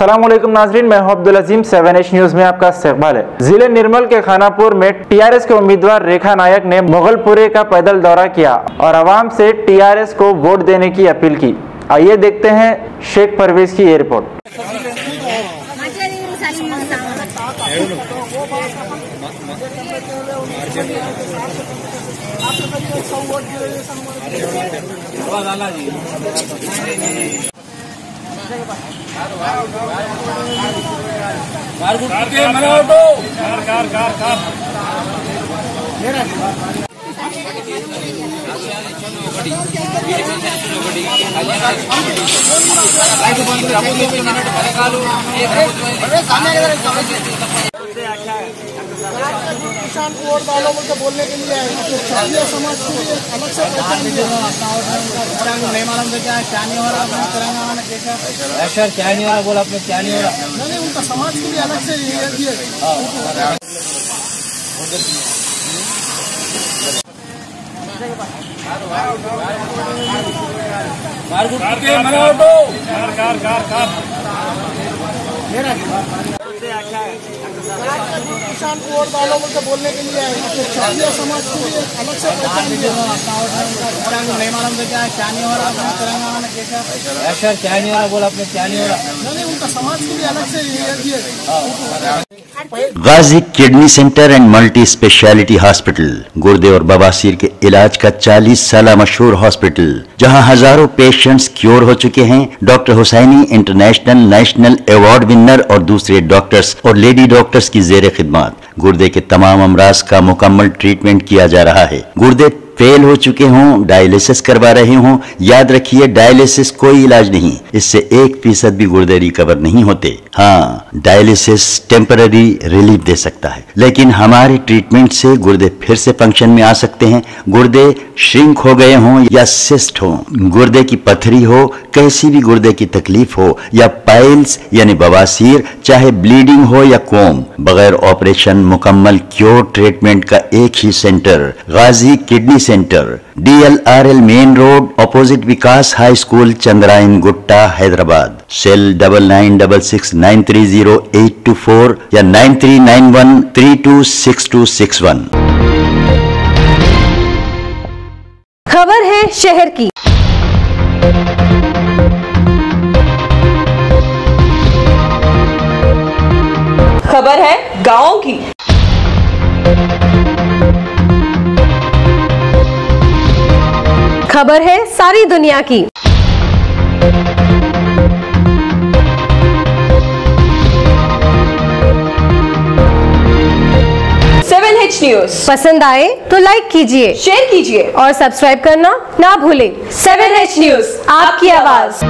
अस्सलाम वालेकुम नाजरीन, मैं हूं अब्दुल अजीम। 7H न्यूज में आपका इस्तकबाल है। जिले निर्मल के खानापुर में टीआरएस के उम्मीदवार रेखा नायक ने मुगलपुरे का पैदल दौरा किया और आवाम से टीआरएस को वोट देने की अपील की। आइए देखते हैं शेख परवेज की ये रिपोर्ट। किसान को वोट डालो बोलते बोलने के लिए क्षत्रिय समाज के लिए अलग से नहीं मालूम क्या नहीं हो रहा, कैसा क्या नहीं हो रहा, बोला आपने क्या नहीं हो रहा, नहीं उनका समाज के लिए अलग से दिए। किसान को वोट डालो बोलते बोलने के लिए क्षत्रिय समाज के लिए अलग से नहीं मालूम क्या नहीं हो रहा, कैसा क्या नहीं हो रहा, बोला आपने क्या नहीं हो रहा, नहीं उनका समाज के लिए अलग से दिए। Ghazi kidney centre and multi speciality hospital गुर्दे और बवासीर के इलाज का 40 साल मशहूर हॉस्पिटल, जहां हजारों पेशेंट्स क्योर हो चुके हैं। Doctor Husaini international national award winner और दूसरे डॉक्टर्स और लेडी डॉक्टर्स की जेर खिदमत गुर्दे के तमाम अमराज का मुकम्मल ट्रीटमेंट किया जा रहा है। गुर्दे फेल हो चुके हों, डायलिसिस करवा रहे हों, याद रखिए डायलिसिस कोई इलाज नहीं, इससे 1% भी गुर्दे रिकवर नहीं होते। हाँ, डायलिसिस टेम्पररी रिलीफ दे सकता है, लेकिन हमारे ट्रीटमेंट से गुर्दे फिर से फंक्शन में आ सकते हैं। गुर्दे श्रिंक हो गए हों या सिस्ट हो, गुर्दे की पथरी हो, कैसी भी गुर्दे की तकलीफ हो या पाइल्स यानी बवासीर, चाहे ब्लीडिंग हो या कोम, बगैर ऑपरेशन मुकम्मल क्योर ट्रीटमेंट का एक ही centre Ghazi kidney centre, DLRL main road opposite Vikas high school, Chandrayan Gutta, Hyderabad. Cell 9966930824 या 9391326261। खबर है शहर की। खबर है गांव की। खबर है सारी दुनिया की। न्यूज पसंद आए तो लाइक कीजिए, शेयर कीजिए और सब्सक्राइब करना ना भूलें। 7H न्यूज, आपकी आवाज।